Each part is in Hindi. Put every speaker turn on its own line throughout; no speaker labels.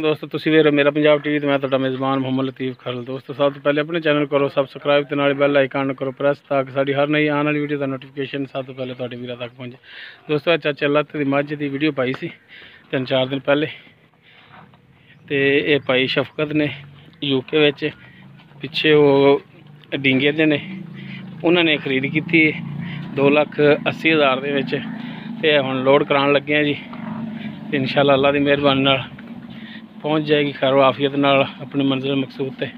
दोस्तों तुसीं ਵੇਖ ਰਹੇ मेरा पंजाब टीवी ਤੇ मैं ਤੁਹਾਡਾ मेज़बान मोहम्मद लतीफ़ खरल। दोस्तों सब तो पहले अपने चैनल करो सबसक्राइब ਤੇ ਨਾਲ ਬੈਲ ਆਈਕਨ करो प्रेस ताकि साड़ी हर नई आने वाली वीडियो का नोटिफिकेशन सब तो पहले ਤੁਹਾਡੇ ਵੀਰਾਂ तक पहुँचे। दोस्तों चाचा लत्त की मझ की वीडियो पाई सी 3-4 दिन पहले तो ये पाई शफकत ने यूके विच पिछे वो डींगे दे ने उन्होंने खरीद की 2,80,000 के हुण लोड कराने लगे हैं जी। इंशाअल्लाह अल्लाह की मेहरबानी नाल पहुँच जाएगी खैर आफियत नाल अपनी मंजिल मकसूद ते।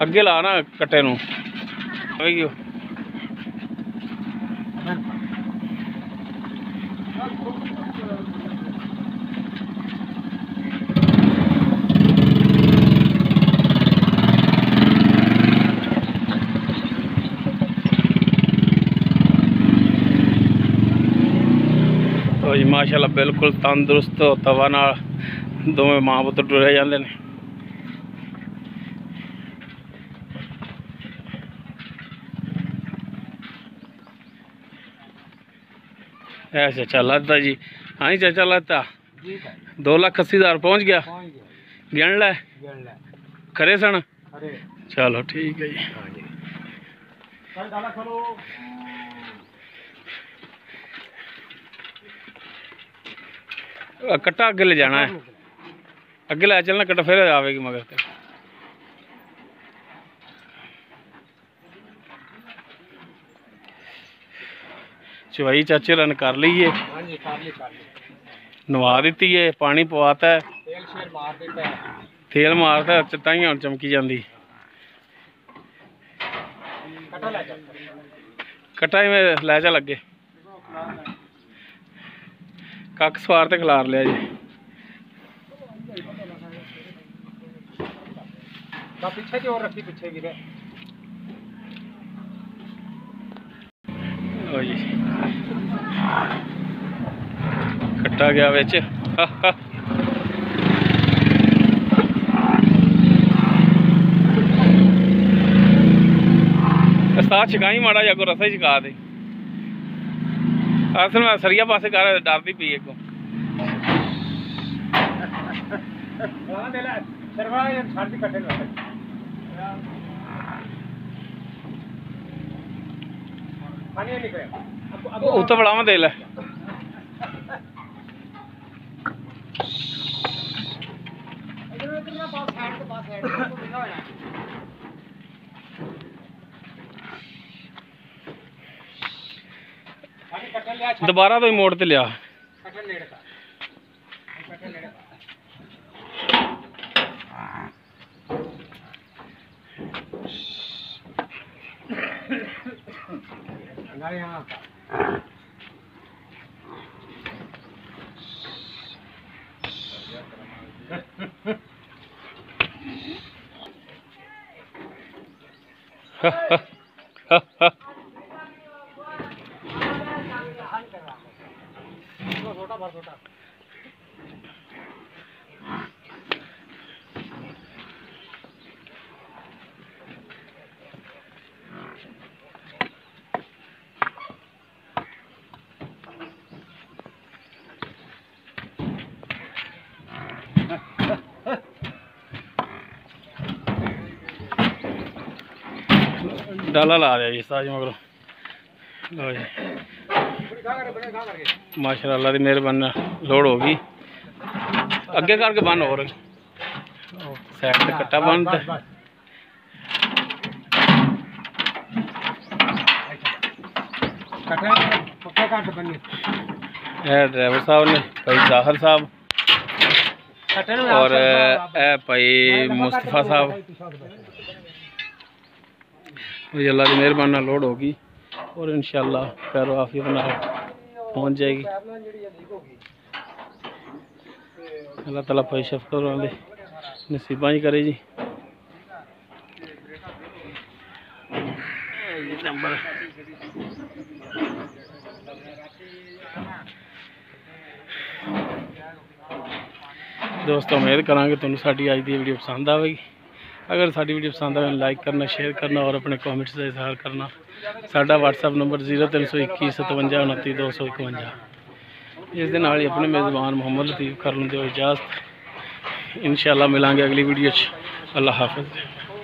अगे ला ना कट्टे नूं तो जी माशाल्लाह बिल्कुल तंदुरुस्त तवा नाल दोवें मां पुत्र टुरे जांदे ने। चाचा लाता जी। हाँ जी चाचा लाता 2,80,000 पहुँच गया। गिन लै खरे सन। चलो ठीक है जी। कट्टा अगे ले जाना है, अगे ले चलना कट्टा फिर आवेगी मगर ते। चवाई चाचे रन कर ली है, नवा दी है, पानी पवाता है, तेल मारता है ताई हम चमकी जाती। कट्टा ही लै चल अगे कख सवार ते खिलार लिया जी। पीछे की ओर रखी पीछे भी जी कट्टा गया बिच। साथ छकाई माड़ा जा को रसा ही छका दे। असल में सरिया पासे कर डरती पी एक उत्तर बढ़ावा दे लै। दोबारा तो ही मोड़ ते लिया। डाला ला दिया जी साज मगर माशाल्लाह अल्लाह की मेहरबानी लोड होगी। अगे करके बंद हो रही साइड से कट्टा बंद। ड्राइवर साहब ने भाई जाहिर साहब और भाई मुस्तफा साहब। अल्लाह की मेहरबानी लोड होगी और इंशाअल्लाह खैर आफियत नाल पहुँच जाएगी। अल्लाह ताला भाई शफकत वाले नसीबा ही करे जी। दोस्तों उम्मीद करा तुहानू साडी अज की वीडियो पसंद आएगी। अगर साडी वीडियो पसंद आए लाइक करना, शेयर करना और अपने कॉमेंट्स का इजहार करना। साडा व्हाट्सएप नंबर 0321 57 29 251। इस दे नाल ही अपने मेज़बान मुहम्मद लतीफ़ खरल दे इजाज़त। इंशाअल्लाह मिलांगे अगली वीडियो। अल्लाह हाफ़िज़।